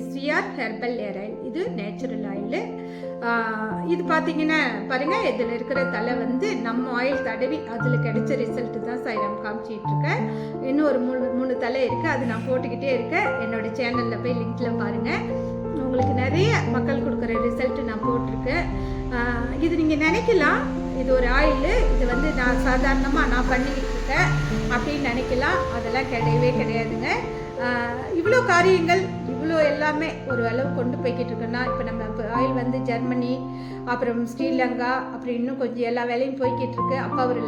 SVR herbal ஏர் oil. இது natural oil. இது பார்த்தீங்கன்னா பாருங்கள், இதில் இருக்கிற தலை வந்து நம்ம ஆயில் தடவி அதில் கிடைச்ச ரிசல்ட்டு தான் சாய்ராம் காமிச்சிட்டு இருக்கேன். இன்னும் ஒரு மூணு தலை இருக்குது, அது நான் போட்டுக்கிட்டே இருக்கேன். என்னோடய சேனலில் போய் லிங்க்கில் பாருங்கள், உங்களுக்கு நிறைய மக்கள் கொடுக்குற ரிசல்ட்டு நான் போட்டிருக்கேன். இது நீங்கள் நினைக்கலாம் இது ஒரு ஆயில், இது வந்து நான் சாதாரணமாக நான் பண்ணிக்கிட்டு இருக்கேன் அப்படின்னு நினைக்கலாம். அதெல்லாம் கிடையவே கிடையாதுங்க. இவ்வளோ காரியங்கள் இவ்வளோ எல்லாமே ஒரு அளவு கொண்டு போய்கிட்டு இருக்கோன்னா, இப்போ நம்ம ஆயில் வந்து ஜெர்மனி, அப்புறம் ஸ்ரீலங்கா, அப்புறம் இன்னும் கொஞ்சம் எல்லா வேலையும் போய்கிட்டு இருக்கு. அப்பா அவர்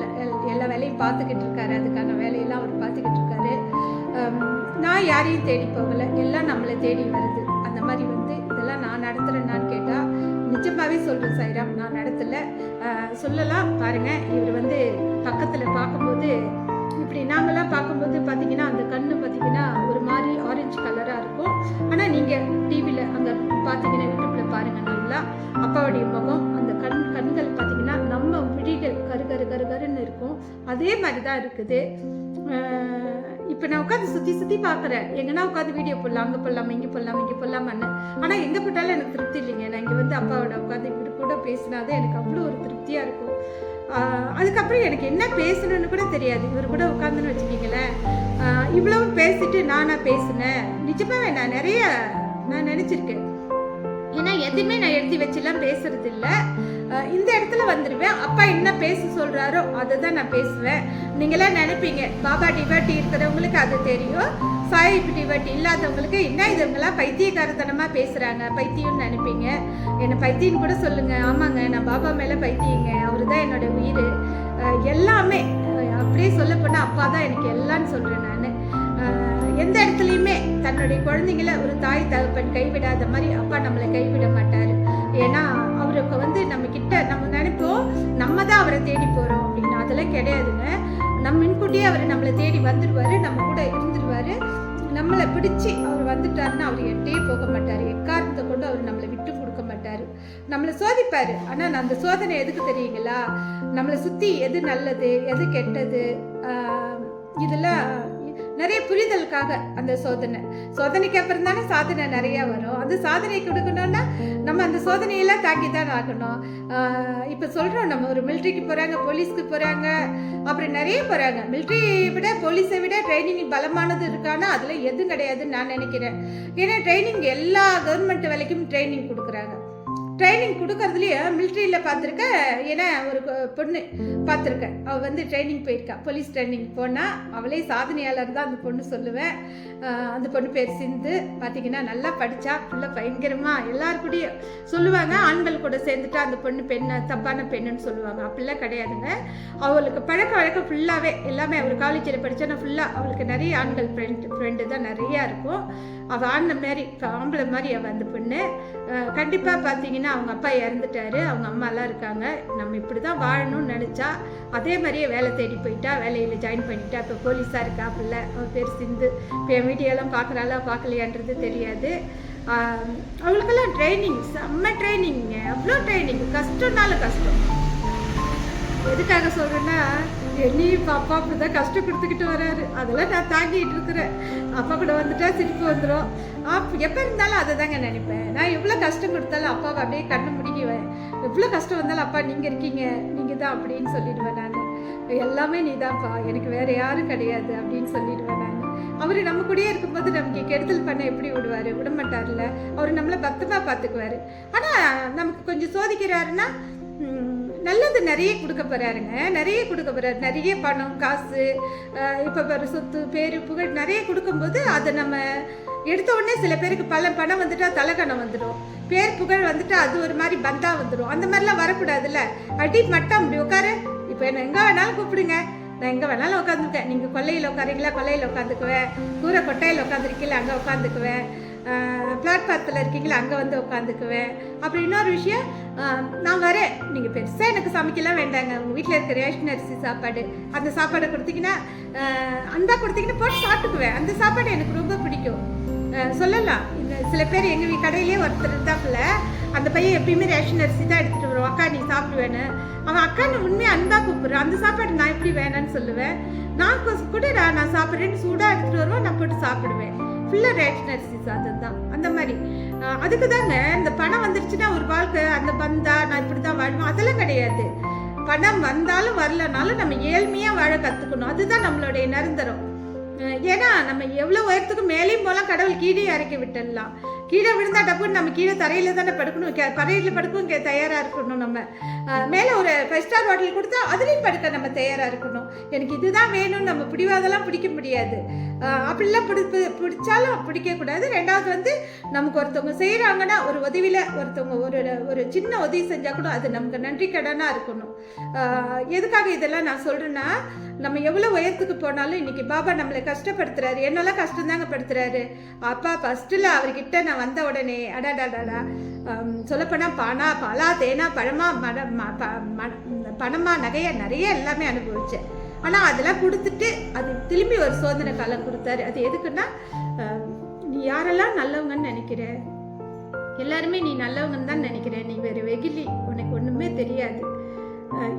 எல்லா வேலையும் பார்த்துக்கிட்டு இருக்காரு, அதுக்கான வேலையெல்லாம் அவர் பார்த்துக்கிட்டு இருக்காரு. நான் யாரையும் தேடி போகலை, எல்லாம் நம்மளை தேடி வருது. அந்த மாதிரி வந்து இதெல்லாம் நான் நடத்துகிறேன்னான்னு கேட்டால் நிஜமாகவே சொல்கிறேன் சாய்ராம், நான் நடத்தலை. சொல்லலாம் பாருங்கள், இவர் வந்து பக்கத்தில் பார்க்கும்போது இப்படி நாங்கள்லாம் பார்க்கும்போது பார்த்தீங்கன்னா அந்த கண்ணு பார்த்தீங்கன்னா ஒரு மாதிரி ஆரஞ்சு கலராக இருக்கும். ஆனால் நீங்கள் டிவியில் அங்கே பார்த்தீங்கன்னா யூடியூப்பில் பாருங்கள், நல்லா அப்பாவுடைய முகம், அந்த கண்கள் பார்த்தீங்கன்னா நம்ம விழிகள் கருன்னு இருக்கும். அதே மாதிரி தான் இருக்குது. இப்போ நான் உட்காந்து சுற்றி பார்க்குறேன், எங்கன்னா உட்காந்து வீடியோ போடலாம், அங்கே போடலாமா, இங்கே போடலாமான்னு. ஆனால் எங்கே போட்டாலும் எனக்கு திருப்தி இல்லைங்க. நான் இங்கே வந்து அப்பாவோட உட்காந்து இவர் கூட பேசினாதான் எனக்கு அவ்வளோ ஒரு திருப்தியாக இருக்கும். அதுக்கப்புறம் எனக்கு என்ன பேசணும்னு கூட தெரியாது. இவர் கூட உட்காந்துன்னு வச்சுக்கிங்களேன், இவ்வளவு பேசிட்டு நானா பேசினேன். நிஜமாவே நான் நினச்சிருக்கேன். ஏன்னா எதுவுமே நான் எழுதி வச்சுலாம் பேசுறது இல்லை. இந்த இடத்துல வந்துடுவேன், அப்பா என்ன பேச சொல்கிறாரோ அதை தான் நான் பேசுவேன். நீங்களாம் நினைப்பீங்க பாபா டிவாட்டி இருக்கிறவங்களுக்கு அது தெரியும், சாய் டிவாட்டி இல்லாதவங்களுக்கு என்ன இதுவங்களாம் பைத்தியக்காரத்தனமாக பேசுகிறாங்க, பைத்தியம்னு நினைப்பீங்க. என்னை பைத்தியன்னு கூட சொல்லுங்கள். ஆமாங்க, நான் பாபா மேலே பைத்தியங்க, அவர் தான் என்னோட உயிர். எல்லாமே அப்படியே சொல்லப்போனால் அப்பா தான் எனக்கு எல்லான்னு சொல்கிறேன் நான். எந்த இடத்துலையுமே தன்னுடைய குழந்தைங்கள ஒரு தாய் தகப்பன் கைவிடாத மாதிரி அப்பா நம்மளை கைவிட மாட்டார். ஏன்னா அவருக்கு வந்து நம்ம நினைப்போம் நம்ம தான் அவரை தேடி போகிறோம் அப்படின்னு. அதெல்லாம் கிடையாதுங்க. நம்ம முன்கூட்டியே அவர் நம்மளை தேடி வந்துடுவார், நம்ம கூட இருந்துருவார். நம்மளை பிடிச்சி அவர் வந்துட்டாருன்னா அவர் எட்டே போக மாட்டார். எக்காரணத்தை கொண்டு அவர் நம்மளை விட்டு கொடுக்க மாட்டார். நம்மளை சோதிப்பார். ஆனால் அந்த சோதனை எதுக்கு தெரியுங்களா? நம்மளை சுற்றி எது நல்லது எது கெட்டது இதெல்லாம் நிறைய புரிதலுக்காக. அந்த சோதனைக்கு அப்புறம் தானே சாதனை நிறைய வரும். அந்த சாதனை கொடுக்கணும்னா நம்ம அந்த சோதனையெல்லாம் தாக்கி தான் ஆகணும். இப்போ சொல்கிறோம், நம்ம ஒரு மிலிட்ரிக்கு போகிறாங்க, போலீஸ்க்கு போகிறாங்க, அப்புறம் நிறைய போகிறாங்க. மிலிட்ரியை விட போலீஸை விட ட்ரைனிங் பலமானது இருக்கானா அதில் எதுவும் கிடையாதுன்னு நான் நினைக்கிறேன். ஏன்னா ட்ரைனிங் எல்லா கவர்மெண்ட் வேலைக்கும் ட்ரைனிங் கொடுக்குறாங்க. ட்ரைனிங் கொடுக்கறதுலையே மிலிட்ரியில் பார்த்துருக்கேன். ஏன்னா ஒரு பொண்ணு பார்த்துருக்கேன், அவள் வந்து ட்ரைனிங் போயிருக்கா, போலீஸ் ட்ரைனிங் போனால் அவளே சாதனையாளர் தான் அந்த பொண்ணு சொல்லுவேன். அந்த பொண்ணு பேர் சிந்து. பார்த்தீங்கன்னா நல்லா படித்தா, ஃபுல்லாக பயங்கரமாக எல்லாருக்கூடையும் சொல்லுவாங்க. ஆண்கள் கூட சேர்ந்துட்டா அந்த பொண்ணு தப்பான பெண்ணுன்னு சொல்லுவாங்க. அப்படிலாம் கிடையாதுங்க. அவளுக்கு பழக்க வழக்கம் ஃபுல்லாகவே எல்லாமே, அவர் காலேஜில் படித்தானா ஃபுல்லாக அவளுக்கு நிறைய ஆண்கள் ஃப்ரெண்டு தான் நிறையா இருக்கும். அவள் ஆம்பளை மாதிரி அவள் அந்த பொண்ணு. கண்டிப்பாக பார்த்தீங்கன்னா அவங்க அப்பா இறந்துட்டாரு, அவங்க அம்மாலாம் இருக்காங்க. நம்ம இப்படி தான் வாழணும்னு நினச்சா அதே மாதிரியே வேலை தேடி போயிட்டா, வேலையில் ஜாயின் பண்ணிட்டா. இப்போ போலீஸாக இருக்கா பிள்ளை, அவள் பேர் சிந்து. இப்போ என் வீடியோலாம் பார்க்குறாளா பார்க்கலையான்றது தெரியாது. அவளுக்கெல்லாம் ட்ரைனிங், செம்ம ட்ரைனிங்க, அவ்வளோ ட்ரைனிங். கஷ்டம்னாலும் கஷ்டம். எதுக்காக சொல்கிறேன்னா, என்னையும் அப்பா அப்படி தான் கஷ்டம் கொடுத்துக்கிட்டு வராரு. அதெல்லாம் நான் தாங்கிட்டு இருக்கிறேன். அப்பா கூட வந்துட்டா சிரிப்பு வந்துடும். எப்போ இருந்தாலும் அதை தாங்க நினைப்பேன். நான் எவ்வளோ கஷ்டம் கொடுத்தாலும் அப்பாவை அப்படியே கண்ணை முடிக்குவேன். எவ்வளோ கஷ்டம் வந்தாலும் அப்பா நீங்கள் இருக்கீங்க, நீங்கள் தான் அப்படின்னு சொல்லிடுவேன் நான். எல்லாமே நீ தான்ப்பா, எனக்கு வேறு யாரும் கிடையாது அப்படின்னு சொல்லிடுவேன் நான். அவர் நம்ம கூடயே இருக்கும்போது நமக்கு கெடுதல் பண்ண எப்படி விட மாட்டார்ல. அவர் நம்மளை பத்திரமா பார்த்துக்குவார். ஆனால் நமக்கு கொஞ்சம் சோதிக்கிறாருன்னா நல்லது நிறைய கொடுக்க போகிறாருங்க, நிறைய பணம் காசு, இப்போ சொத்து பேரு புகழ் நிறைய கொடுக்கும்போது அதை நம்ம எடுத்த உடனே சில பேருக்கு பணம் வந்துட்டா தலைக்கணம் வந்துடும், பேர் புகழ் வந்துட்டா அது ஒரு மாதிரி பந்தா வந்துடும். அந்த மாதிரிலாம் வரக்கூடாதுல்ல. அடி மட்டம் அப்படி உட்காரு. இப்போ என்ன எங்கே வேணாலும் கூப்பிடுங்க, நான் எங்கே வேணாலும் உட்காந்துருக்கேன். நீங்கள் கொல்லையில் உட்காருங்களா, கொல்லையில் உட்காந்துக்குவேன். கூரை கொட்டையில் உட்காந்துருக்கீங்களா, அங்கே உட்காந்துக்குவேன். பிளாட்பாரத்தில் இருக்கீங்களா, அங்கே வந்து உட்காந்துக்குவேன். அப்புறம் இன்னொரு விஷயம், நான் வரேன், நீங்கள் பெருசாக எனக்கு சமைக்கலாம் வேண்டாங்க, உங்கள் வீட்டில் இருக்க ரேஷன் அரிசி சாப்பாடு, அந்த சாப்பாடை கொடுத்தீங்கன்னா அன்பா கொடுத்தீங்கன்னா போட்டு சாப்பிட்டுக்குவேன். அந்த சாப்பாடு எனக்கு ரொம்ப பிடிக்கும். சொல்லலாம், இந்த சில பேர் எங்கள் கடையிலே ஒருத்தர் இருந்தாப்புல, அந்த பையன் எப்பயுமே ரேஷன் அரிசி தான் எடுத்துகிட்டு வருவோம். அக்கா நீ சாப்பிடுவேன்னு, அவன் அக்கான்னு உண்மையாக அன்பாக கூப்பிட்றான். அந்த சாப்பாடு நான் எப்படி வேணான்னு சொல்லுவேன். நான் கூட நான் சாப்பிட்றேன்னு சூடாக எடுத்துகிட்டு வருவேன், நான் போட்டு சாப்பிடுவேன். ஃபுல்லாக ரேஷனரிசிஸ் அதுதான் அந்த மாதிரி. அதுக்கு தாங்க இந்த பணம் வந்துருச்சுன்னா ஒரு வாழ்க்கை அந்த வந்தா நான் இப்படி தான் வாழணும் அதெல்லாம் கிடையாது. பணம் வந்தாலும் வரலனாலும் நம்ம ஏழ்மையாக வாழ கற்றுக்கணும். அதுதான் நம்மளுடைய நிரந்தரம். ஏன்னா நம்ம எவ்வளோ உயரத்துக்கு மேலேயும் போகலாம், கடவுள் கீழே இறக்கி விட்டுடலாம். கீழே விழுந்தா டப்புன்னு நம்ம கீழே தரையில் தானே படுக்கணும், தரையில் படுக்கவும் தயாராக இருக்கணும். நம்ம மேலே ஒரு 5 ஸ்டார் ஹோட்டல் கொடுத்தா அதுலேயும் படுக்க நம்ம தயாராக இருக்கணும். எனக்கு இதுதான் வேணும்னு நம்ம பிடிவாதெல்லாம் பிடிக்க முடியாது. அப்படிலாம் பிடிச்சாலும் பிடிக்கக்கூடாது. ரெண்டாவது வந்து நமக்கு ஒருத்தவங்க செய்கிறாங்கன்னா ஒரு உதவியில் ஒருத்தவங்க ஒரு சின்ன உதவி செஞ்சால் கூட அது நமக்கு நன்றி கடனாக இருக்கணும். எதுக்காக இதெல்லாம் நான் சொல்கிறேன்னா, நம்ம எவ்வளோ உயரத்துக்கு போனாலும் இன்னைக்கு பாபா நம்மளை கஷ்டப்படுத்துறாரு. என்னெல்லாம் கஷ்டம் தாங்க படுத்துறாரு. அப்பா ஃபஸ்ட்டில் அவர்கிட்ட நான் வந்த உடனே அடாடாடாடா சொல்லப்போனால் பலா தேனா பழமா பணமா நகையா நிறைய எல்லாமே அனுபவிச்சேன். ஆனால் அதெல்லாம் கொடுத்துட்டு அது திரும்பி ஒரு சோதனை காலம் கொடுத்தாரு. அது எதுக்குன்னா, நீ யாரெல்லாம் நல்லவங்கன்னு நினைக்கிற, எல்லாருமே நீ நல்லவங்கன்னு தான் நினைக்கிற, நீ வேறு வெகிலி, உனக்கு ஒன்றுமே தெரியாது,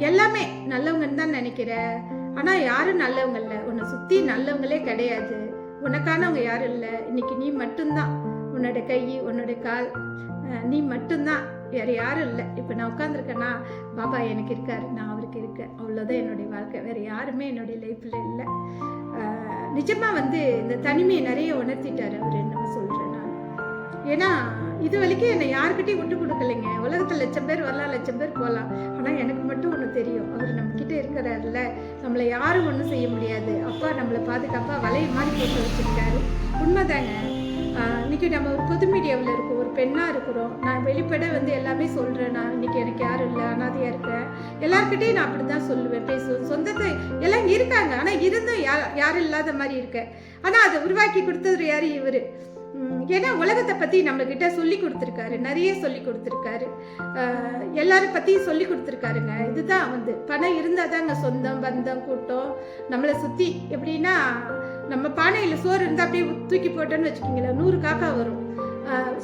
எல்லாமே நல்லவங்கன்னு தான் நினைக்கிற, ஆனால் யாரும் நல்லவங்க இல்லை, உன்னை சுற்றி நல்லவங்களே கிடையாது, உனக்கானவங்க யாரும் இல்லை, இன்னைக்கு நீ மட்டும்தான், உன்னோட கை உன்னோட கால் நீ மட்டும்தான், வேறு யாரும் இல்லை. இப்போ நான் உட்காந்துருக்கேன்னா பாபா எனக்கு இருக்காரு, நான் அவருக்கு இருக்கேன், அவ்வளோதான் என்னுடைய வாழ்க்கை, வேறு யாருமே என்னுடைய லைஃப்பில் இல்லை. நிஜமாக வந்து இந்த தனிமையை நிறைய உணர்த்திட்டார் அவர், என்ன சொல்கிறேன் நான். ஏன்னா இது வரைக்கும் என்னை யாருக்கிட்டையும் விட்டு கொடுக்கலைங்க. உலகத்தில் 1,00,000 பேர் வரலாம், 1,00,000 பேர் போகலாம், ஆனால் எனக்கு மட்டும் ஒன்று தெரியும், அவர் நம்மக்கிட்ட இருக்கிறாருல, நம்மளை யாரும் ஒன்றும் செய்ய முடியாது. அப்பா நம்மளை பாதுகாப்பாக வலைய மாதிரி போட்டு வச்சுருக்காரு. உண்மைதாங்க. இன்றைக்கி நம்ம ஒரு பொது மீடியாவில் இருக்கோம், ஒரு பெண்ணாக இருக்கிறோம். நான் வெளிப்பட வந்து எல்லாமே சொல்கிறேன். நான் இன்றைக்கி எனக்கு யாரும் இல்லை, அனாதையாக இருக்கேன், எல்லாருக்கிட்டையும் நான் அப்படி தான் சொல்லுவேன், பேசுவேன். சொந்தத்தை எல்லாம் இருக்காங்க, ஆனால் இருந்தும் யாரும் இல்லாத மாதிரி இருக்கேன். ஆனால் அதை உருவாக்கி கொடுத்தது யார்? இவர். ஏன்னா உலகத்தை பற்றி நம்மக்கிட்ட சொல்லி கொடுத்துருக்காரு, நிறைய சொல்லி கொடுத்துருக்காரு, எல்லாரும் பற்றியும் சொல்லி கொடுத்துருக்காருங்க. இதுதான் வந்து பணம் இருந்தால் தாங்க சொந்தம் பந்தம் கூட்டம் நம்மளை சுற்றி. எப்படின்னா, நம்ம பானையில் சோறு இருந்தால் அப்படியே தூக்கி போட்டோன்னு வச்சுக்கிங்களேன், 100 காக்கா வரும்.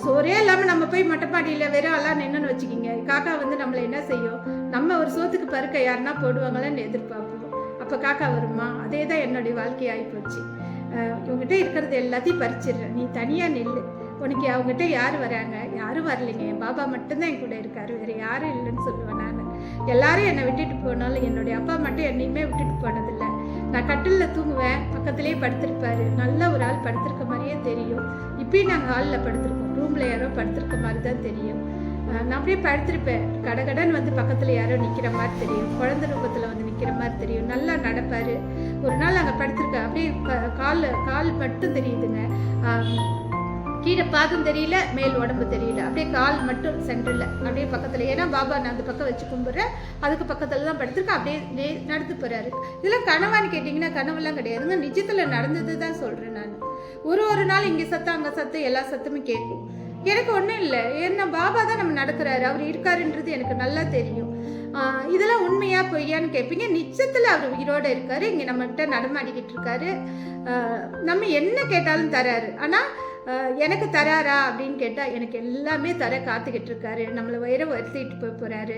சோறே இல்லாமல் நம்ம போய் மொட்டைப்பாடியில் வெறும் எல்லாம் நின்றுன்னு வச்சுக்கிங்க, காக்கா வந்து நம்மளை என்ன செய்யும்? நம்ம ஒரு சோத்துக்கு பருக்க யாருன்னா போடுவாங்களான்னு எதிர்பார்ப்போம். அப்போ காக்கா வருமா? அதே தான் என்னுடைய வாழ்க்கை ஆகிப்போச்சு. இவங்ககிட்ட இருக்கிறது எல்லாத்தையும் பறிச்சிடுறேன், நீ தனியாக நில்லு, உனக்கு அவங்ககிட்ட யார் வராங்க? யாரும் வரலைங்க, என் பாபா மட்டும்தான் என் கூட இருக்காரு, வேறு யாரும் இல்லைன்னு சொல்லுவேன் நான். எல்லாரும் என்னை விட்டுட்டு போனாலும் என்னுடைய அப்பா மட்டும் என்னையுமே விட்டுட்டு போனதில்லை. நான் கட்டிலில் தூங்குவேன், பக்கத்துலேயே படுத்திருப்பாரு, நல்ல ஒரு ஆள் படுத்திருக்க மாதிரியே தெரியும். இப்பயும் நாங்கள் ஹாலில் படுத்திருக்கோம், ரூமில் யாரோ படுத்திருக்க மாதிரி தான் தெரியும். நான் அப்படியே படுத்திருப்பேன், கடகடன் வந்து பக்கத்தில் யாரோ நிற்கிற மாதிரி தெரியும், குழந்தை ரூபத்தில் வந்து நிற்கிற மாதிரி தெரியும், நல்லா நடப்பார். ஒரு நாள் அங்கே படுத்திருக்கேன், அப்படியே கால் மட்டும் தெரியுதுங்க, கீழே பாதம் தெரியல, மேல் உடம்பு தெரியல, அப்படியே கால் மட்டும் சென்டரில் அப்படியே பக்கத்தில். ஏன்னா பாபா நான் அந்த பக்கம் வச்சு கும்பிட்றேன், அதுக்கு பக்கத்தில் தான் படுத்திருக்கேன். அப்படியே நடந்து போகிறாரு. இதெல்லாம் கனவான்னு கேட்டிங்கன்னா கனவுலாம் கிடையாதுங்க, நிஜத்தில் நடந்தது தான் சொல்கிறேன் நான். ஒரு நாள் இங்கே சத்தம் அங்கே சத்தம் எல்லா சத்தமும் கேட்கும். எனக்கு ஒன்றும் இல்லை, ஏன்னா பாபா தான் நம்ம நடக்கிறாரு, அவர் இருக்காருன்றது எனக்கு நல்லா தெரியும். இதெல்லாம் உண்மையா பொய்யான்னு கேட்பீங்க. நிச்சயத்தில் அவர் உயிரோடு இருக்காரு, இங்கே நம்மகிட்ட நடமாடிக்கிட்டு இருக்காரு, நம்ம என்ன கேட்டாலும் தராரு. ஆனால் எனக்கு தராரா அப்படின்னு கேட்டால் எனக்கு எல்லாமே தர காத்துக்கிட்டு இருக்காரு, நம்மளை உயர்த்திட்டு போகிறாரு.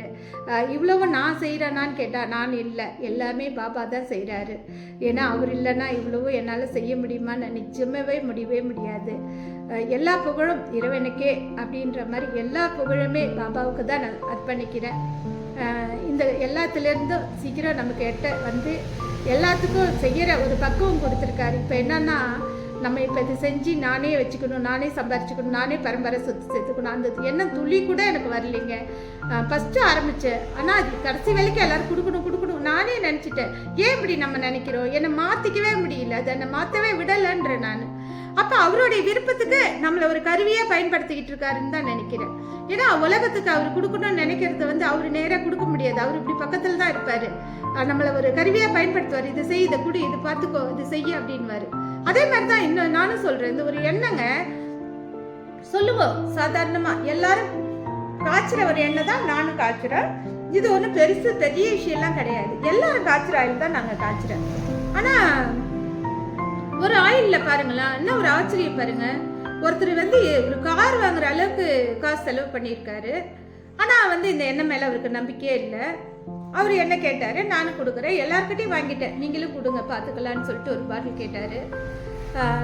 இவ்வளவு நான் செய்கிறேனான்னு கேட்டால் நான் இல்லை, எல்லாமே பாபா தான் செய்கிறாரு. ஏன்னா அவர் இல்லைன்னா இவ்வளவோ என்னால் செய்ய முடியுமான்னு நிச்சயமாகவே முடியவே முடியாது. எல்லா புகழும் இறைவனுக்கே அப்படின்ற மாதிரி எல்லா புகழுமே பாபாவுக்கு தான் நான் அர்ப்பணிக்கிறேன். இந்த எல்லாத்துலேருந்தும் சீக்கிரம் நமக்கு எட்ட வந்து எல்லாத்துக்கும் செய்கிற ஒரு பக்குவம் கொடுத்துருக்காரு. இப்போ என்னன்னா, நம்ம இப்போ இது செஞ்சு நானே வச்சுக்கணும், நானே சம்பாரிச்சுக்கணும், நானே பரம்பரை சொத்து சேர்த்துக்கணும், அந்த எண்ணம் துளி கூட எனக்கு வரலைங்க. ஃபஸ்ட்டு ஆரம்பித்தேன், ஆனால் அது கடைசி வேலைக்கு எல்லோரும் கொடுக்கணும் நானே நினச்சிட்டேன். ஏன் இப்படி நம்ம நினைக்கிறோம்? என்னை மாற்றிக்கவே முடியல, அதை என்னை மாற்றவே விடலைன்ற நான். அப்போ அவருடைய விருப்பத்துக்கு நம்மளை ஒரு கருவியாக பயன்படுத்திக்கிட்டு இருக்காருன்னு தான் நினைக்கிறேன். ஏன்னா உலகத்துக்கு அவர் கொடுக்கணும்னு நினைக்கிறத வந்து அவர் நேராக கொடுக்க முடியாது, அவர் இப்படி பக்கத்தில் தான் இருப்பார், நம்மளை ஒரு கருவியாக பயன்படுத்துவார். இது செய், இதை கொடு, இது பார்த்துக்கோ, இது செய்ய அப்படின்வாரு. அதே மாதிரி தான் இன்னும் நானும் சொல்கிறேன், இந்த ஒரு எண்ணங்க சொல்லுவோம் சாதாரணமாக எல்லாரும் காய்ச்சிற ஒரு எண்ணெய் தான் நானும் காய்ச்சிறேன். இது ஒன்றும் பெரிய விஷயம்லாம் கிடையாது, எல்லாரும் காய்ச்சிற ஆயில் தான் நாங்கள் காய்ச்சிறேன். ஆனால் ஒரு ஆயிலில் பாருங்களேன், என்ன ஒரு ஆச்சரியம் பாருங்க, ஒருத்தர் வந்து ஒரு கார் வாங்குற அளவுக்கு காசு செலவு பண்ணியிருக்காரு. ஆனால் வந்து இந்த எண்ணெய் மேலே அவருக்கு நம்பிக்கையே இல்லை. அவர் என்ன கேட்டார், நானும் கொடுக்குறேன், எல்லாருக்கிட்டையும் வாங்கிட்டேன், நீங்களும் கொடுங்க பார்த்துக்கலான்னு சொல்லிட்டு ஒரு பாட்டில் கேட்டார்.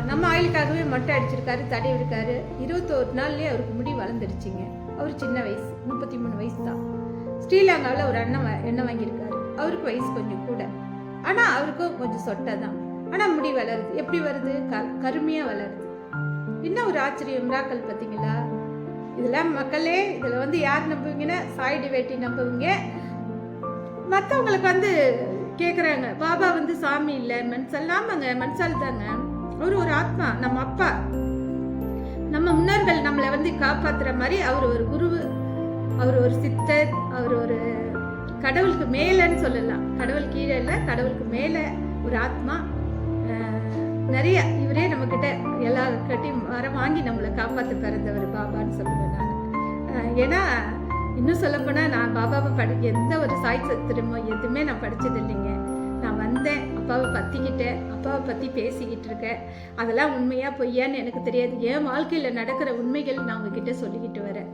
நம்ம ஆயிலுக்காகவே மொட்டை அடிச்சிருக்காரு, தடவி இருக்காரு. 21 நாள்லேயே அவருக்கு முடி வளர்ந்துடுச்சிங்க. அவர் சின்ன வயசு, 33 வயசு தான். ஸ்ரீலங்காவில் ஒரு எண்ணெய் வாங்கியிருக்காரு. அவருக்கு வயசு கொஞ்சம் கூட, ஆனால் அவருக்கும் கொஞ்சம் சொட்டை தான். ஆனால் முடி வளருது. எப்படி வருது? கருமையாக வளருது. இன்னும் ஒரு ஆச்சரியம், மிராக்கல் பார்த்தீங்களா? இதெல்லாம் மக்களே, இதில் யார் நம்புவீங்கன்னா சாய் டிவைட்டி நம்புவீங்க. மற்றவங்களுக்கு கேட்குறாங்க, பாபா சாமி இல்லை, மனுஷால். ஆமாங்க, மனுஷால் தாங்க. அவர் ஒரு ஆத்மா, நம்ம அப்பா, நம்ம முன்னோர்கள் நம்மளை காப்பாற்றுற மாதிரி அவர் ஒரு குரு, அவர் ஒரு சித்தர், அவர் ஒரு கடவுளுக்கு மேலேன்னு சொல்லலாம். கடவுள் கீழே இல்லை, கடவுளுக்கு மேலே ஒரு ஆத்மா. நிறைய இவரே நம்மக்கிட்ட எல்லாருக்கிட்டையும் வாங்கி நம்மளை காப்பாற்ற பிறந்தவர் பாபான்னு சொல்லுவேன் நான். ஏன்னா இன்னும் சொல்லப்போனால் நான் பாபாவை எந்த ஒரு சாய் சத்திரமோ எதுவுமே நான் படித்தது இல்லைங்க. நான் வந்தேன், அப்பாவை பற்றிக்கிட்டேன், அப்பாவை பற்றி பேசிக்கிட்டு இருக்கேன். அதெல்லாம் உண்மையாக பொய்யான்னு எனக்கு தெரியாது. என் வாழ்க்கையில் நடக்கிற உண்மைகள் நான் உங்ககிட்ட சொல்லிக்கிட்டு வரேன்.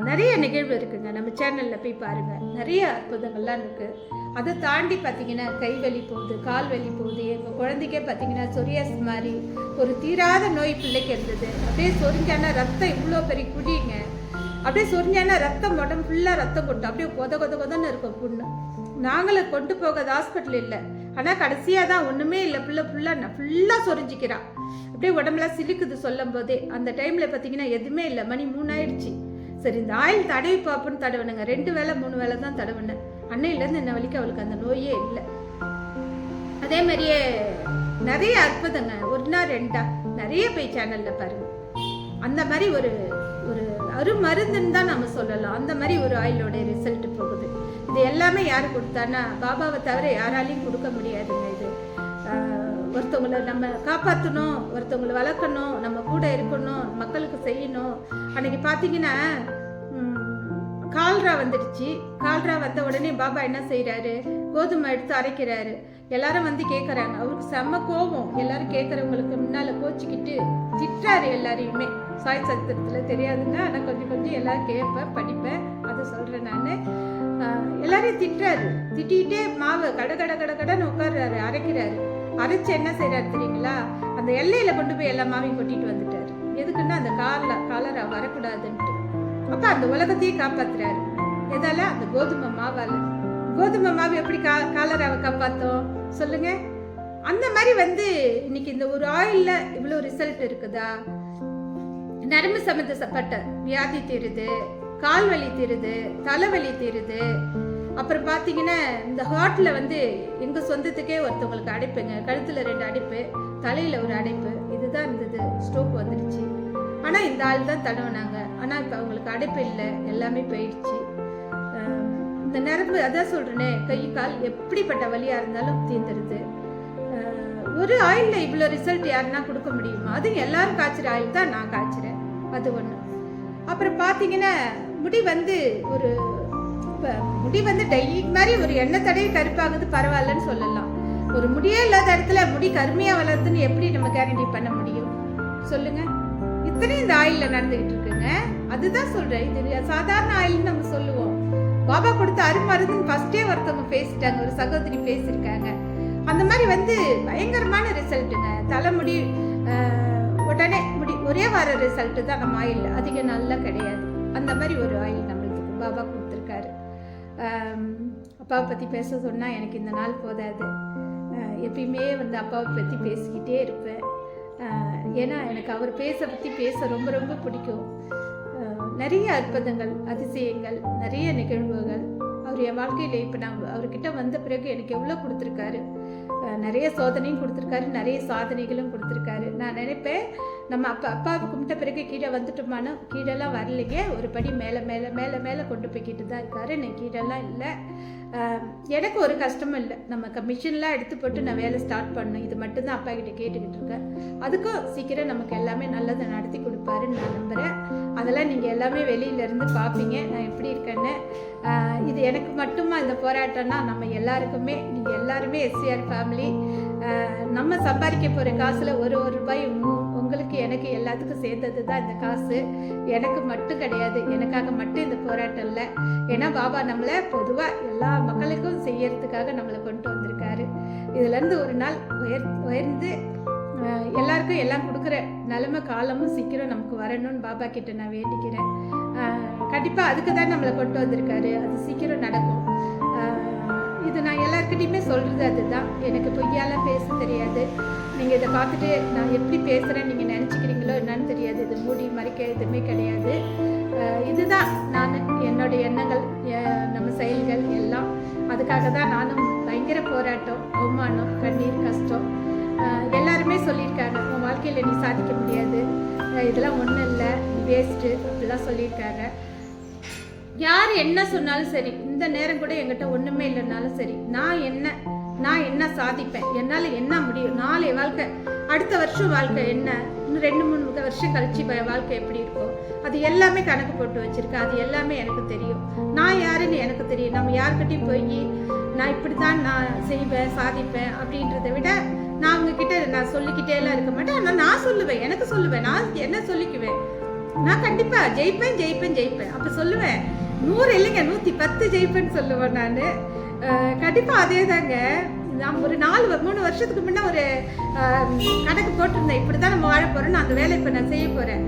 நிறைய நிகழ்வு இருக்குங்க, நம்ம சேனலில் போய் பாருங்கள். நிறைய அற்புதங்கள்லாம் இருக்குது. அதை தாண்டி பார்த்தீங்கன்னா கை வலி போகுது, கால் வலி போகுது. எங்கள் குழந்தைக்கே பார்த்தீங்கன்னா சொரியாஸ் மாதிரி ஒரு தீராத நோய் பிள்ளைக்கு இருந்தது. அப்படியே சொரிஞ்சானா ரத்தம் இவ்வளோ பெரிய குடிங்க. அப்படியே சொரிஞ்சானா ரத்தம் உடம்பு ஃபுல்லாக ரத்தம் கொட்டும். அப்படியே கொதன்னு இருக்கும் புண்ணு. நாங்களும் கொண்டு போகாத ஹாஸ்பிட்டல் இல்லை. ஆனால் கடைசியாக தான் ஒன்றுமே இல்லை, பிள்ளை ஃபுல்லாக சொரிஞ்சிக்கிறான். அப்படியே உடம்புலாம் சிலுக்குது சொல்லும் போதே. அந்த டைமில் பார்த்தீங்கன்னா எதுவுமே இல்லை, மணி 3 ஆயிடுச்சு. சரி, இந்த ஆயில் தடவி பார்ப்போன்னு தடவினேங்க. 2 வேளை 3 வேளை தான் தடவினேன். அன்னையிலேருந்து என்ன வலிக்கு அவளுக்கு அந்த நோயே இல்லை. அதே மாதிரியே நிறைய அற்புதங்க, 1 2 நிறைய போய் சேனலில் பாருங்க. அந்த மாதிரி ஒரு ஒரு மருந்துன்னு தான் நம்ம சொல்லலாம். அந்த மாதிரி ஒரு ஆயிலோட ரிசல்ட் போகுது. இது எல்லாமே யார் கொடுத்தான்னா பாபாவை தவிர யாராலையும் கொடுக்க முடியாதுங்க. இது ஒருத்தவங்களை நம்ம காப்பாற்றணும், ஒருத்தவங்களை வளர்க்கணும், நம்ம கூட இருக்கணும், மக்களுக்கு செய்யணும். அன்னைக்கு பார்த்தீங்கன்னா கால்ரா வந்துடுச்சு. கால்ரா வந்த உடனே பாபா என்ன செய்கிறாரு? கோதுமை எடுத்து அரைக்கிறாரு. எல்லாரும் கேட்குறாங்க. அவருக்கு செம்ம கோபம். எல்லாரும் கேட்குறவங்களுக்கு முன்னால் கோச்சிக்கிட்டு திட்டுறாரு எல்லாரையுமே. சாய் சத்திரத்தில் தெரியாதுங்க, ஆனால் கொஞ்சம் எல்லாரும் கேட்பேன், படிப்பேன், அதை சொல்கிறேன் நான். எல்லாரையும் திட்டுறாரு. திட்டிகிட்டே மாவை கடன்னு உட்கார்றாரு, அரைக்கிறாரு. அரைச்சு என்ன செய்கிறாரு தெரியுங்களா? அந்த எல்லையில் கொண்டு போய் எல்லா மாவையும் கொட்டிட்டு வந்துட்டாரு. எதுக்குன்னா அந்த காலரா வரக்கூடாதுன்ட்டு. அப்போ அந்த உலகத்தையே காப்பாத்துறாரு. எதால? அந்த கோதுமை மாவால். கோதுமை மாவு எப்படி காலராவை காப்பாற்றும் சொல்லுங்க? அந்த மாதிரி இன்னைக்கு இந்த ஒரு ஆயில்ல இவ்வளோ ரிசல்ட் இருக்குதா? நரம்பு சம்பந்தப்பட்ட வியாதி தீருது, கால் வலி தீருது, தலைவலி தீருது. அப்புறம் பார்த்தீங்கன்னா இந்த ஹார்ட்ல எங்கள் சொந்தத்துக்கே ஒருத்தவங்களுக்கு அடைப்புங்க. கழுத்தில் 2 அடைப்பு, தலையில் ஒரு அடைப்பு. இதுதான் இருந்தது. ஸ்ட்ரோக் வந்துடுச்சு. ஆனால் இந்த ஆள் தான் தடவினாங்க. ஆனால் இப்போ அவங்களுக்கு அடைப்பு இல்லை, எல்லாமே போயிடுச்சு. இந்த நரம்பு, அதான் சொல்கிறேனே, கை கால் எப்படிப்பட்ட வலியாக இருந்தாலும் தீர்ந்துடுது. ஒரு ஆயிலில் இவ்வளோ ரிசல்ட் யாருன்னா கொடுக்க முடியுமா? அது எல்லாரும் காய்ச்சிற ஆயில் தான் நான் காய்ச்சிறேன். அது ஒன்று. அப்புறம் பார்த்தீங்கன்னா முடி ஒரு முடி டை மாதிரி ஒரு எண்ணெய் தடவை கருப்பாகுது, பரவாயில்லன்னு சொல்லலாம். ஒரு முடியே இல்லாத இடத்துல முடி கருமையாக வளருதுன்னு எப்படி நம்ம கேரண்டி பண்ண முடியும் சொல்லுங்க? இத்தனையும் இந்த ஆயிலில் நடந்துகிட்டு இருக்குங்க. அதுதான் சொல்கிறேன், இது சாதாரண ஆயில்னு நம்ம சொல்லுவோம். பாபா கொடுத்த அருமருந்துன்னு ஃபர்ஸ்டே ஒருத்தவங்க பேசிட்டாங்க, ஒரு சகோதரி பேசியிருக்காங்க. அந்த மாதிரி பயங்கரமான ரிசல்ட்டுங்க. தலைமுடி உடனே ஒரே வார ரிசல்ட்டு தான் நம்ம ஆயில். அதிக நாள்லாம் கிடையாது. அந்த மாதிரி ஒரு ஆயில் நம்மளுக்கு பாபா கொடுத்துருக்காரு. அப்பாவை பற்றி பேச சொன்னால் எனக்கு இந்த நாள் போதாது. எப்பயுமே அப்பாவை பற்றி பேசிக்கிட்டே இருப்பேன். ஏன்னா எனக்கு அவர் பற்றி பேச ரொம்ப ரொம்ப பிடிக்கும். நிறைய அற்புதங்கள், அதிசயங்கள், நிறைய நிகழ்வுகள் அவர் என் வாழ்க்கையில் இப்போ நான் அவர்கிட்ட வந்த பிறகு எனக்கு எவ்வளோ கொடுத்துருக்காரு. நிறைய சோதனையும் கொடுத்துருக்காரு, நிறைய சாதனைகளும் கொடுத்துருக்காரு. நான் நினைப்பேன், நம்ம அப்பாவை கும்பிட்ட பிறகு கீழே வந்துட்டோமானோ, கீழெல்லாம் வரலைங்க. ஒரு படி மேலே மேலே மேலே மேலே கொண்டு போய்கிட்டு தான் இருக்காரு. நான் கீழெல்லாம் இல்லை. எனக்கு ஒரு கஷ்டமும் இல்லை. நம்ம மிஷின்லாம் எடுத்து போட்டு நான் வேலை ஸ்டார்ட் பண்ணணும். இது மட்டும்தான் அப்பா கிட்ட கேட்டுக்கிட்டு இருக்கேன். அதுக்கும் சீக்கிரம் நமக்கு எல்லாமே நல்லதை நடத்தி கொடுப்பாருன்னு நான் நம்புகிறேன். அதெல்லாம் நீங்கள் எல்லாமே வெளியிலேருந்து பார்ப்பீங்க நான் எப்படி இருக்கேன்னு. இது எனக்கு மட்டுமா இந்த போராட்டம்னா நம்ம எல்லாருக்குமே, நீங்கள் எல்லாருமே எஸ்சிஆர் ஃபேமிலி. நம்ம சம்பாதிக்க போகிற காசில் ஒரு ரூபாய் உங்களுக்கு எனக்கு எல்லாத்துக்கும் சேர்ந்தது தான் இந்த காசு. எனக்கு மட்டும் கிடையாது, எனக்காக மட்டும் இந்த போராட்டம் இல்லை. ஏன்னா பாபா நம்மளை பொதுவாக எல்லா மக்களுக்கும் செய்யறதுக்காக நம்மளை கொண்டு வந்திருக்காரு. இதுலேருந்து ஒரு நாள் உயர்ந்து எல்லாருக்கும் எல்லாம் கொடுக்குற நிலைமை காலமும் சீக்கிரம் நமக்கு வரணும்னு பாபா கிட்ட நான் வேண்டிக்கிறேன். கண்டிப்பாக அதுக்கு தான் நம்மளை கொண்டு வந்திருக்காரு. அது சீக்கிரம் நடக்கும். இது நான் எல்லாருக்கிட்டையுமே சொல்கிறது அதுதான். எனக்கு பொய்யாலாம் பேச தெரியாது. நீங்கள் இதை பார்த்துட்டு நான் எப்படி பேசுகிறேன்னு நீங்கள் நினச்சிக்கிறீங்களோ என்னன்னு தெரியாது. இது மூடி மறைக்க எதுவுமே கிடையாது. இதுதான் நான் என்னோடய எண்ணங்கள், நம்ம செயல்கள் எல்லாம். அதுக்காக தான் நானும் பயங்கர போராட்டம், அவமானம், கண்ணீர், கஷ்டம். எல்லாருமே சொல்லியிருக்காங்க, உன் வாழ்க்கையில் நீ சாதிக்க முடியாது, இதெல்லாம் ஒன்றும் இல்லை, நீ வேஸ்ட்டு அப்படிலாம் சொல்லியிருக்காங்க. யார் என்ன சொன்னாலும் சரி, இந்த நேரம் கூட என்கிட்ட ஒன்றுமே இல்லைனாலும் சரி, நான் என்ன சாதிப்பேன், என்னால் என்ன முடியும், நாளை வாழ்க்கை, அடுத்த வருஷம் வாழ்க்கை என்ன, இன்னும் 2-3 வருஷம் கழிச்சு வாழ்க்கை எப்படி இருக்கும், அது எல்லாமே கணக்கு போட்டு வச்சுருக்கேன். அது எல்லாமே எனக்கு தெரியும். நான் யாருன்னு எனக்கு தெரியும். நம்ம யாருக்கிட்டையும் போய் நான் இப்படி தான் நான் செய்வேன், சாதிப்பேன் அப்படின்றத விட நான் அவங்கக்கிட்ட நான் சொல்லிக்கிட்டே எல்லாம் இருக்க மாட்டேன். ஆனால் நான் சொல்லுவேன், எனக்கு சொல்லுவேன், நான் என்ன சொல்லிக்குவேன், நான் கண்டிப்பாக ஜெயிப்பேன் அப்போ சொல்லுவேன். 100 இல்லைங்க, 110 ஜெயிப்பேன்னு சொல்லுவேன் நான். கண்டிப்பாக அதே தாங்க. நான் ஒரு 3 வருஷத்துக்கு முன்னே ஒரு கணக்கு போட்டிருந்தேன், இப்படி தான் நம்ம வாழ போகிறோம், நான் அந்த வேலை இப்போ நான் செய்ய போகிறேன்.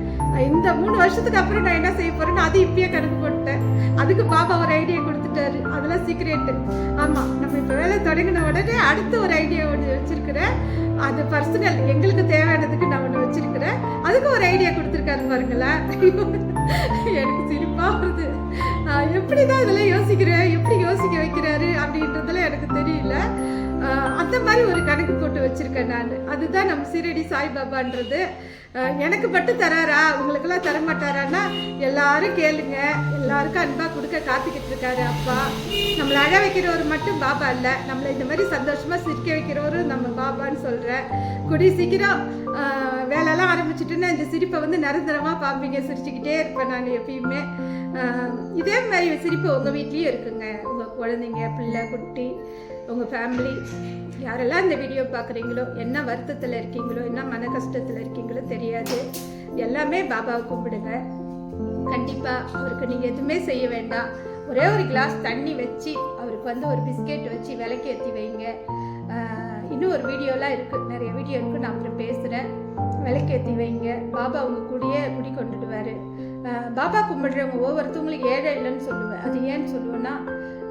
இந்த 3 வருஷத்துக்கு அப்புறம் நான் என்ன செய்ய போகிறேன்னு அது இப்பயே கணக்கு போட்டேன். அதுக்கு பாபா ஒரு ஐடியா கொடுத்துட்டாரு. அதெல்லாம் சீக்ரெட்டு. ஆமாம், நம்ம இப்போ வேலை தொடங்கின உடனே அடுத்த ஒரு ஐடியா ஒன்று வச்சுருக்கிறேன். அது பர்சனல், எங்களுக்கு தேவையானதுக்கு நான் ஒன்று வச்சுருக்கிறேன். அதுக்கு ஒரு ஐடியா கொடுத்துருக்காரு பாருங்களேன். எனக்கு சிரிப்பாக வருது. எப்படி தான் இதெல்லாம் யோசிக்கிறேன், எப்படி யோசிக்க வைக்கிறாரு அப்படின்றதுல எனக்கு தெரியல. அந்த மாதிரி ஒரு கணக்கு போட்டு வச்சுருக்கேன் நான். அதுதான் நம்ம சீரடி சாய்பாபான்றது. எனக்கு மட்டும் தராரா, உங்களுக்கெல்லாம் தரமாட்டாரான்னா எல்லாரும் கேளுங்க. எல்லாருக்கும் அன்பாக கொடுக்க காத்துக்கிட்டு இருக்காரு அப்பா. நம்மளை அழ வைக்கிறவர் மட்டும் பாபா இல்லை, நம்மளை இந்த மாதிரி சந்தோஷமாக சிரிக்க வைக்கிறவரும் நம்ம பாபான்னு சொல்கிறேன். கூடிய சீக்கிரம் வேலையெல்லாம் ஆரம்பிச்சுட்டுன்னா இந்த சிரிப்பை நிரந்தரமாக பார்ப்பீங்க. சிரிச்சுக்கிட்டே இருப்பேன் நான் எப்பயுமே. இதே மாதிரி சிரிப்பு உங்கள் வீட்லேயும் இருக்குங்க. உங்கள் குழந்தைங்க, பிள்ளை, குட்டி, உங்கள் ஃபேமிலி யாரெல்லாம் இந்த வீடியோ பார்க்குறீங்களோ, என்ன வருத்தத்தில் இருக்கீங்களோ, என்ன மன கஷ்டத்தில் இருக்கீங்களோ தெரியாது, எல்லாமே பாபாவை கூப்பிடுங்க. கண்டிப்பாக அவருக்கு நீங்கள் எதுவுமே செய்ய வேண்டாம். ஒரே ஒரு கிளாஸ் தண்ணி வச்சு அவருக்கு ஒரு பிஸ்கெட் வச்சு விளக்கு ஏற்றி வைங்க. இன்னும் ஒரு வீடியோலாம் இருக்குது, நிறைய வீடியோ இருக்குது, நான் அப்புறம் பேசுகிறேன். விளக்கேற்றி வைங்க. பாபா உங்க கூடயே குடி கொண்டுடுவார். பாபா கும்பிடுறவங்க ஒவ்வொருத்தவங்களும் ஏழை இல்லைன்னு சொல்லுவேன். அது ஏன்னு சொல்லுவேன்னா,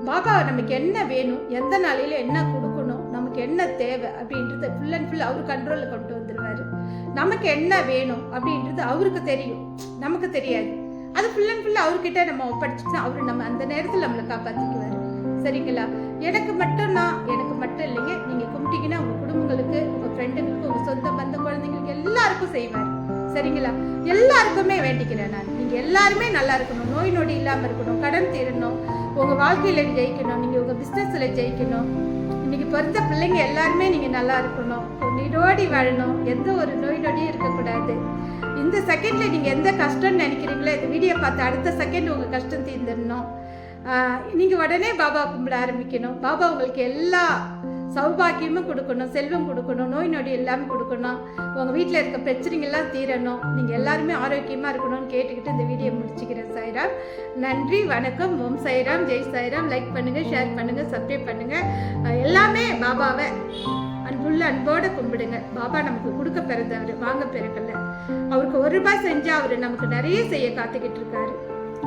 பாபா நமக்கு என்ன வேணும், எந்த நாளையில் என்ன கொடுக்கணும், நமக்கு என்ன தேவை அப்படின்றது ஃபுல் அண்ட் ஃபுல் அவர் கண்ட்ரோலில் கொண்டு வந்துடுவார். நமக்கு என்ன வேணும் அப்படின்றது அவருக்கு தெரியும், நமக்கு தெரியாது. அது ஃபுல் அண்ட் ஃபுல் அவர்கிட்ட நம்ம ஒப்படைச்சிட்டு அவர் நம்ம அந்த நேரத்தில் நம்மளை காப்பாற்றிக்குவார். சரிங்களா? எனக்கு மட்டும் இல்லைங்க, நீங்கள் கும்பிட்டீங்கன்னா உங்கள் குடும்பங்களுக்கு, உங்கள் ஃப்ரெண்டுங்களுக்கு, உங்கள் சொந்த பந்த குழந்தைங்களுக்கு எல்லாருக்கும் செய்வார். சரிங்களா? எல்லாருக்குமே வேண்டிக்கிறேன் நான். நீங்கள் எல்லாருமே நல்லா இருக்கணும், நோய் நொடி இல்லாமல் இருக்கணும், கடன் தீரணும், உங்கள் வாழ்க்கையில் ஜெயிக்கணும், நீங்கள் உங்கள் பிஸ்னஸில் ஜெயிக்கணும். இன்னைக்கு பிறந்த பிள்ளைங்க எல்லாருமே நீங்கள் நல்லா இருக்கணும், நீடோடி வாழணும், எந்த ஒரு நோய் நொடியும் இருக்கக்கூடாது. இந்த செகண்டில் நீங்கள் எந்த கஷ்டம்னு நினைக்கிறீங்களோ, இந்த வீடியோ பார்த்து அடுத்த செகண்ட் உங்கள் கஷ்டம் தீர்ந்துடணும். நீங்கள் உடனே பாபா கும்பிட ஆரம்பிக்கணும். பாபா உங்களுக்கு எல்லா சௌபாக்கியமும் கொடுக்கணும், செல்வம் கொடுக்கணும், நோய் நொடி எல்லாமே கொடுக்கணும், உங்கள் வீட்டில் இருக்க பிரச்சனைகள்லாம் தீரணும், நீங்கள் எல்லாருமே ஆரோக்கியமாக இருக்கணும்னு கேட்டுக்கிட்டு இந்த வீடியோ முடிச்சுக்கிறேன். சாய்ராம். நன்றி, வணக்கம். ஓம் சாய்ராம், ஜெய் சாய்ராம். லைக் பண்ணுங்கள், ஷேர் பண்ணுங்கள், சப்ஸ்கிரைப் பண்ணுங்கள். எல்லாமே பாபாவை அன்போடு கும்பிடுங்க. பாபா நமக்கு கொடுக்க பிறந்தவர், வாங்க பிறக்கல. அவருக்கு 1 ரூபாய் செஞ்சால் அவர் நமக்கு நிறைய செய்ய காத்துக்கிட்டு இருக்காரு.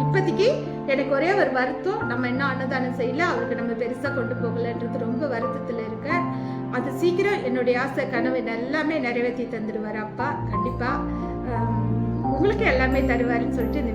இப்போதைக்கு எனக்கு ஒரே ஒரு வருத்தம், நம்ம என்ன அன்னதானம் செய்யல, அவருக்கு நம்ம பெருசாக கொண்டு போகலன்றது ரொம்ப வருத்தத்தில் இருக்க. அது சீக்கிரம் என்னுடைய ஆசை கனவு எல்லாமே நிறைவேற்றி தந்துடுவார் அப்பா. கண்டிப்பாக உங்களுக்கு எல்லாமே தருவாருன்னு சொல்லிட்டு இந்த